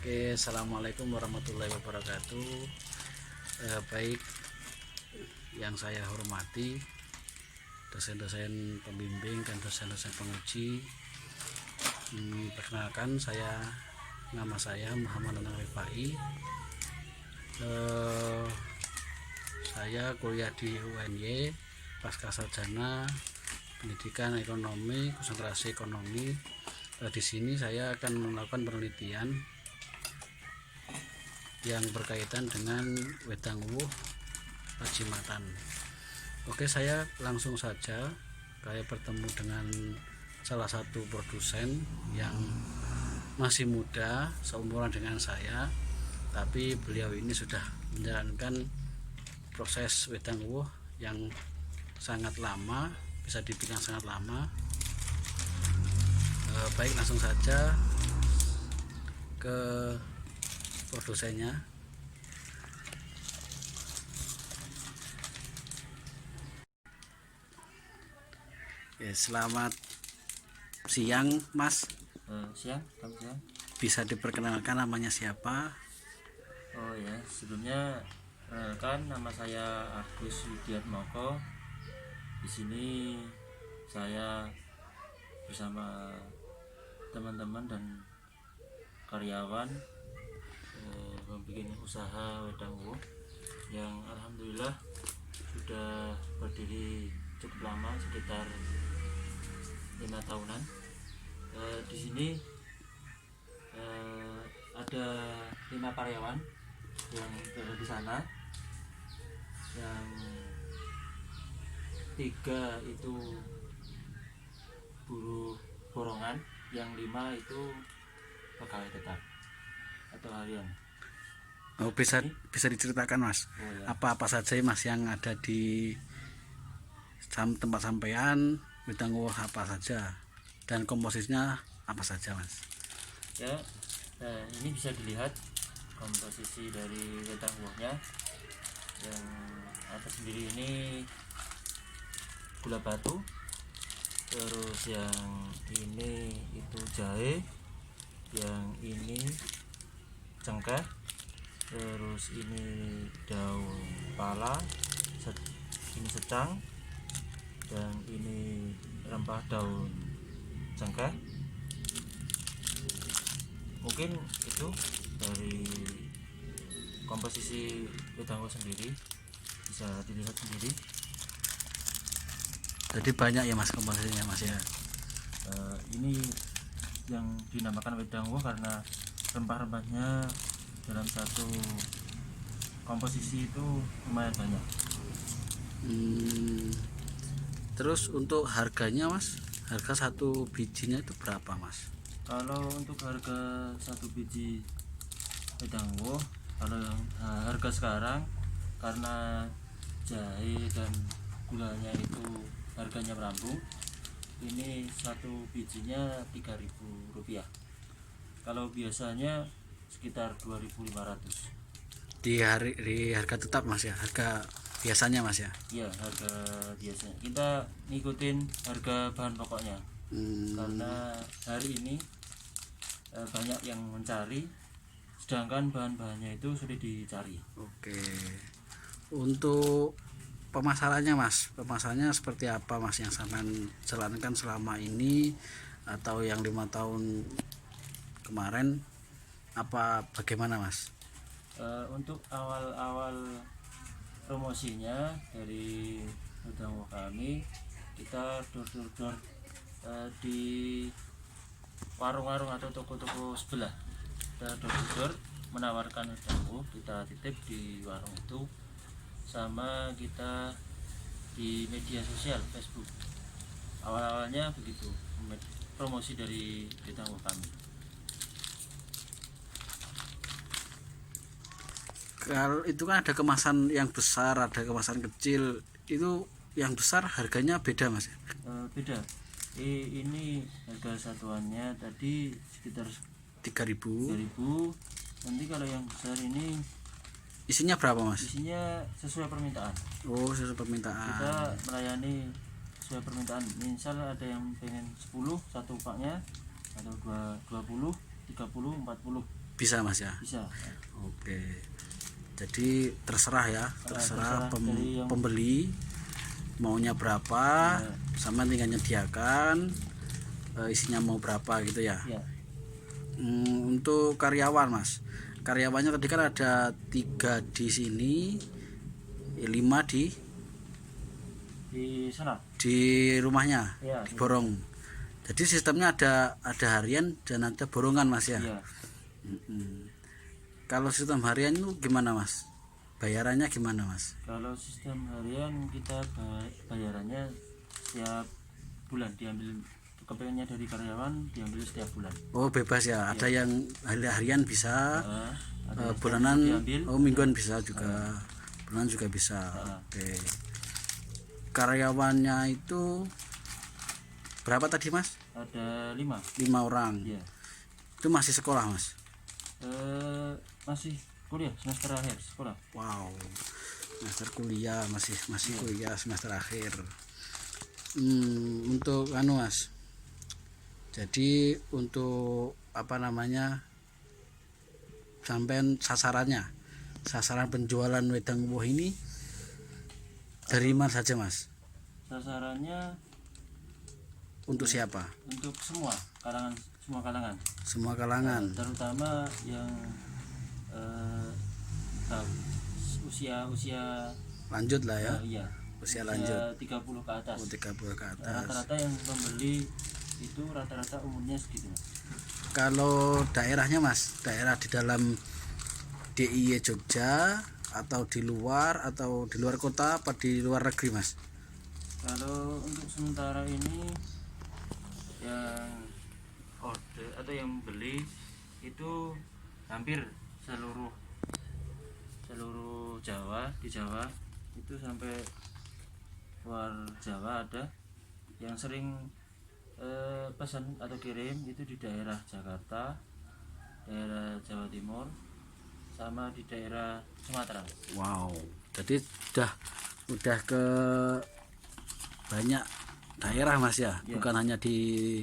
Oke, assalamualaikum warahmatullahi wabarakatuh. Baik, yang saya hormati dosen-dosen pembimbing dan dosen-dosen penguji. Perkenalkan, nama saya Muhammad Anang Rifai. Saya kuliah di UNY pasca sarjana pendidikan ekonomi, konsentrasi ekonomi. Di sini saya akan melakukan penelitian yang berkaitan dengan wedang wuh Pajimatan. Oke, saya langsung saja. Saya bertemu dengan salah satu produsen yang masih muda, seumuran dengan saya, tapi beliau ini sudah menjalankan proses wedang wuh yang sangat lama, bisa dibilang sangat lama. Baik, langsung saja ke produsennya. Selamat siang, Mas. Selamat siang. Bisa diperkenalkan namanya siapa? Oh ya, sebelumnya kan nama saya Agus Widiatmoko. Di sini saya bersama teman-teman dan karyawan membuat usaha wedang wuh yang alhamdulillah sudah berdiri cukup lama, sekitar 5 tahunan. Di sini ada 5 karyawan yang berada di sana, yang 3 itu buruh borongan, yang 5 itu pegawai tetap atau harian. Oh, bisa diceritakan, Mas. Oh, ya. Apa saja, Mas, yang ada di tempat sampean wedang wuh apa saja dan komposisinya apa saja, Mas? Ya, ini bisa dilihat komposisi dari wedang wuhnya. Yang atas sendiri ini gula batu, terus yang ini itu jahe, yang ini cengkeh, terus ini daun pala, ini secang, dan ini rempah daun cengkeh. Mungkin itu dari komposisi wedang wuh sendiri, bisa dilihat sendiri. Jadi banyak ya, Mas, komposisinya, Mas, ya. Ini yang dinamakan wedang wuh karena rempah-rempahnya dalam satu komposisi itu lumayan banyak. Terus untuk harganya, Mas, harga satu bijinya itu berapa, Mas? Kalau untuk harga satu biji wedang wuh, kalau harga sekarang karena jahe dan gulanya itu harganya melambung, ini satu bijinya Rp3.000. Kalau biasanya sekitar 2.500. Di harga tetap, Mas, ya, harga biasanya, Mas, ya. Iya, harga biasanya kita ngikutin harga bahan pokoknya. Karena hari ini banyak yang mencari, sedangkan bahan-bahannya itu sulit dicari. Oke. Untuk pemasarannya, Mas, pemasarannya seperti apa, Mas, yang sampean jalankan selama ini atau yang 5 tahun kemarin, bagaimana, Mas? Untuk awal-awal promosinya dari wedang wuh kami, kita door di warung-warung atau toko-toko sebelah. Kita door menawarkan wedang wuh, kita titip di warung itu, sama kita di media sosial Facebook. Awal-awalnya begitu promosi dari wedang wuh kami. Kalau itu kan ada kemasan yang besar, ada kemasan kecil. Itu yang besar harganya beda, Mas? Beda. Ini harga satuannya tadi sekitar 3.000. 3.000. Nanti kalau yang besar ini Isinya berapa, Mas? isinya sesuai permintaan. Oh, sesuai permintaan. Kita melayani sesuai permintaan. Misal ada yang pengen 10 satu paknya, atau 20, 30, 40. bisa Mas ya. bisa. Oke, jadi terserah ya, terserah dari yang- pembeli maunya berapa, sama tinggal nyediakan isinya mau berapa gitu ya. Ya, Untuk karyawan Mas, karyawannya tadi kan ada 3 di sini, 5 di sana. rumahnya, Ya, di borong. Jadi sistemnya ada harian dan ada borongan Mas ya. ya. Mm-mm. Kalau sistem harian itu gimana Mas? Bayarannya gimana Mas? Kalau sistem harian kita bayarannya setiap bulan, diambil kepengennya dari karyawan diambil setiap bulan. Oh bebas ya, ada yang harian bisa, Ada yang bulanan, diambil, mingguan bisa juga, bulanan juga bisa. Oke. Karyawannya itu berapa tadi Mas? ada 5. 5 orang. Ya. Itu masih sekolah Mas? Masih kuliah semester akhir sekolah. Wow, semester kuliah, masih kuliah semester akhir. Untuk anu Mas, jadi untuk apa namanya, sampean sasaran penjualan wedang uwoh ini dari mana saja Mas? Sasarannya Untuk siapa? untuk semua kalangan, Semua kalangan. terutama yang usia Lanjut lah ya, iya, usia lanjut. 30 ke atas. 30 ke atas. Rata-rata yang membeli itu rata-rata umurnya segitu, Mas. Kalau daerahnya Mas, daerah di dalam DIY Jogja atau di luar kota apa di luar negeri Mas? Kalau untuk sementara ini yang order atau yang beli itu hampir seluruh Jawa, di Jawa itu sampai luar Jawa ada. Yang sering pesan atau kirim itu di daerah Jakarta, daerah Jawa Timur, sama di daerah Sumatera. Wow, jadi udah ke banyak daerah Mas ya, Ya. bukan hanya di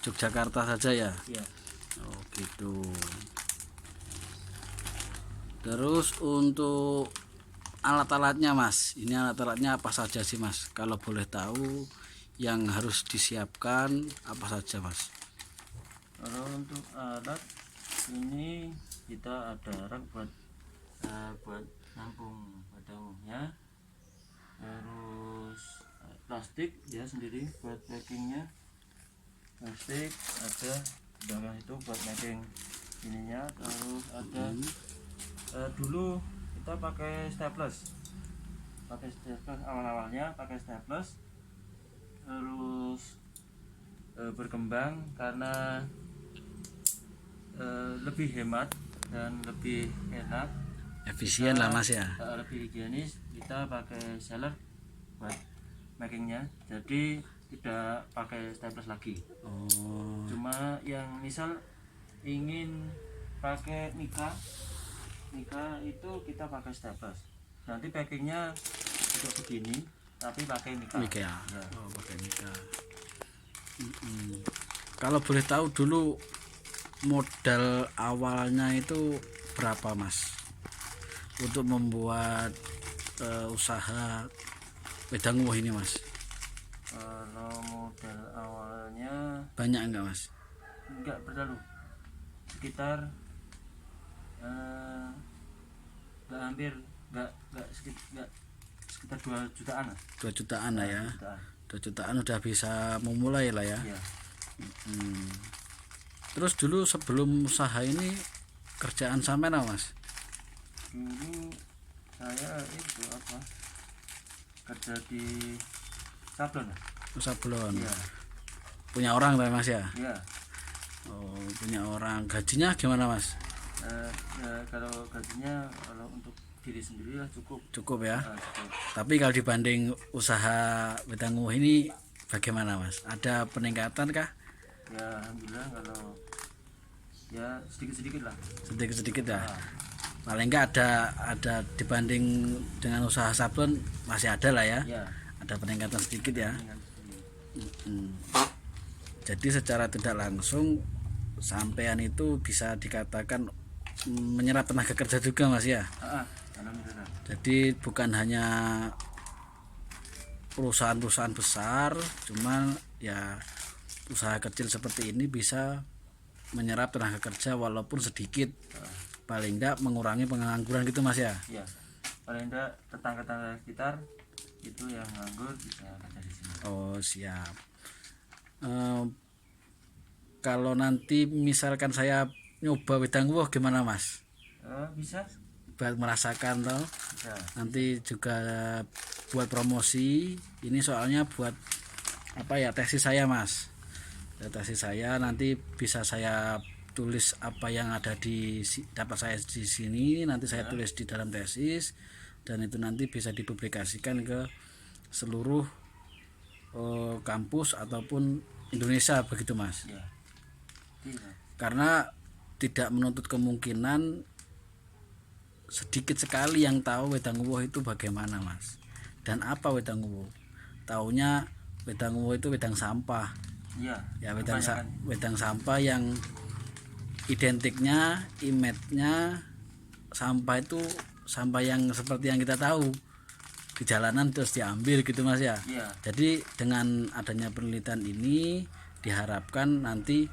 Yogyakarta saja ya. Iya. Oh gitu. Terus untuk alat-alatnya Mas, ini alat-alatnya apa saja sih Mas? Kalau boleh tahu yang harus disiapkan apa saja Mas? Kalau untuk alat ini kita ada rak buat nampung wedangnya, terus plastik ya sendiri buat packingnya, plastik ada bawah itu buat packing ininya, terus ada dulu kita pakai staples awal-awalnya pakai staples, terus berkembang karena lebih hemat dan lebih enak, Efisien lah Mas ya. lebih higienis, kita pakai seller buat packingnya, jadi tidak pakai staples lagi. Oh, Cuma yang misal ingin pakai Mika itu kita pakai staples, nanti packingnya untuk begini tapi pakai Mika. Mika ya. Ya. Oh, pakai Mika. Kalau boleh tahu dulu modal awalnya itu berapa Mas untuk membuat usaha wedang uwoh ini Mas? Kalau modal awalnya Banyak enggak Mas? enggak terlalu, sekitar sekitar 2 jutaan lah. 2 jutaan lah ya. 2 jutaan. 2 jutaan udah bisa memulai lah ya. Iya. Terus dulu sebelum usaha ini kerjaan sampean apa Mas? Dulu saya itu apa, kerja di sablon. Sablon. Iya. Punya orang lah Mas ya? Iya. Oh, punya orang. Gajinya gimana Mas? Ya, kalau gajinya kalau untuk diri sendiri lah cukup. Cukup ya. Cukup. Tapi kalau dibanding usaha wedang uwoh ini bagaimana Mas? Ada peningkatan kah? Ya alhamdulillah, kalau ya sedikit-sedikit lah. Sedikit-sedikit ya. Paling enggak ada dibanding dengan usaha sablon masih ada lah ya. Ya. Ada peningkatan sedikit ya. Dengan sedikit. Jadi secara tidak langsung sampean itu bisa dikatakan menyerap tenaga kerja juga Mas ya. Alhamdulillah. Jadi bukan hanya perusahaan-perusahaan besar, cuman ya usaha kecil seperti ini bisa menyerap tenaga kerja walaupun sedikit, paling enggak mengurangi pengangguran gitu Mas ya. Ya, paling enggak tetangga-tetangga sekitar itu yang nganggur bisa kerja di sini. Oh siap. Kalau nanti misalkan saya nyoba wedang woh gimana Mas? Bisa, Buat merasakan toh. bisa. Nanti juga buat promosi. Ini soalnya buat apa ya, tesis saya Mas. Ya, tesis saya nanti bisa saya tulis apa yang ada dapat saya di sini, nanti saya tulis di dalam tesis, dan itu nanti bisa dipublikasikan ke seluruh kampus ataupun Indonesia begitu Mas. Ya. Iya. Karena tidak menuntut kemungkinan, sedikit sekali yang tahu wedang uwoh itu bagaimana Mas. Dan apa wedang uwoh? Taunya wedang uwoh itu wedang sampah. Iya. Ya wedang sampah yang identiknya, image-nya sampah itu sampah yang seperti yang kita tahu di jalanan terus diambil gitu Mas ya. Iya. Jadi dengan adanya penelitian ini diharapkan nanti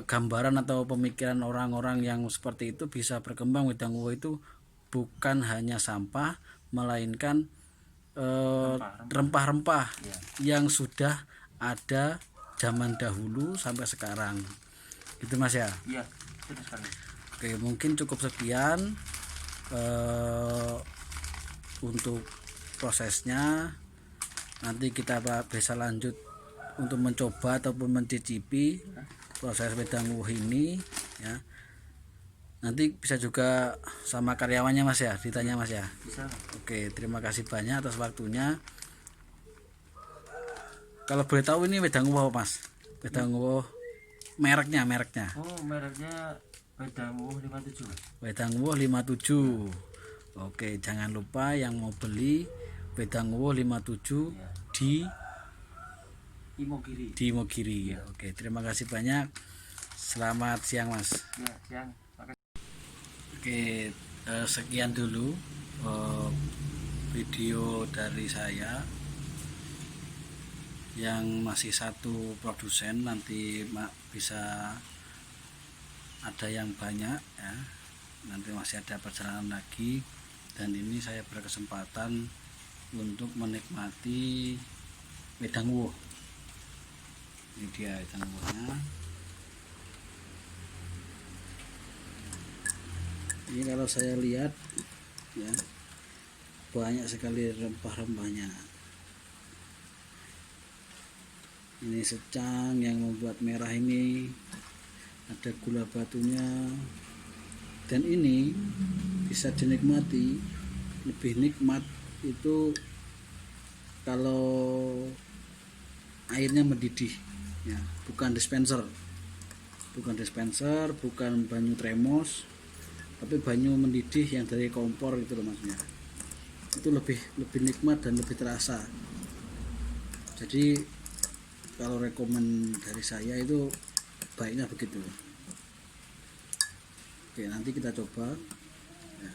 gambaran atau pemikiran orang-orang yang seperti itu bisa berkembang. Wedang uwoh itu bukan hanya sampah, melainkan rempah-rempah Iya. yang sudah ada zaman dahulu sampai sekarang gitu Mas ya. Iya, betul sekali. Oke, mungkin cukup sekian untuk prosesnya. Nanti kita bisa lanjut untuk mencoba ataupun mencicipi proses wedang uwoh ini ya. Nanti bisa juga sama karyawannya Mas ya, ditanya Mas ya. Bisa. Oke, terima kasih banyak atas waktunya. Kalau boleh tahu ini wedang uwoh Mas, wedang uwoh mereknya. Oh, mereknya wedang uwoh 57. Wedang uwoh 57. Oke, jangan lupa yang mau beli wedang uwoh 57 Ya. di Imogiri. Mogiri. Oke, terima kasih banyak. Selamat siang Mas. Ya, siang. Makasih. Oke, sekian dulu video dari saya. Yang masih satu produsen, nanti bisa ada yang banyak ya. Nanti masih ada perjalanan lagi, dan ini saya berkesempatan untuk menikmati wedang uwoh. Ini dia wedang uwohnya. Ini kalau saya lihat ya, banyak sekali rempah-rempahnya. Ini secang yang membuat merah ini, ada gula batunya, dan ini bisa dinikmati. Lebih nikmat itu kalau airnya mendidih ya, bukan dispenser, bukan banyu tremos, tapi banyu mendidih yang dari kompor itu loh maksudnya. Itu lebih nikmat dan lebih terasa. Jadi kalau rekomen dari saya itu baiknya begitu. Oke, nanti kita coba ya.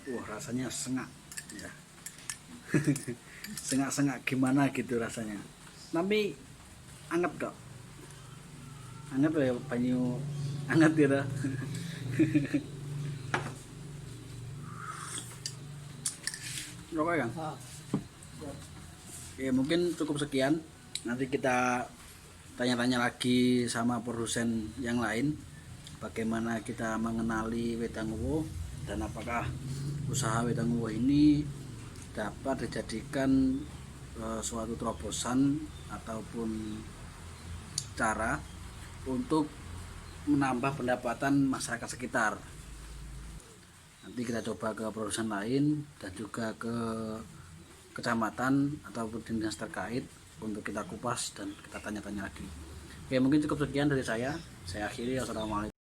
Wah, rasanya sengak ya. Sengak-sengak gimana gitu rasanya, tapi anget kok, anget ya, banyu anget gitu. Rokok kan? Oke, mungkin cukup sekian. Nanti kita tanya-tanya lagi sama produsen yang lain, bagaimana kita mengenali wedang uwoh, dan apakah usaha wedang uwoh ini dapat dijadikan suatu terobosan ataupun cara untuk menambah pendapatan masyarakat sekitar. Nanti kita coba ke produsen lain dan juga ke kecamatan ataupun dinas terkait untuk kita kupas dan kita tanya-tanya lagi. Oke, mungkin cukup sekian dari saya akhiri. Assalamualaikum.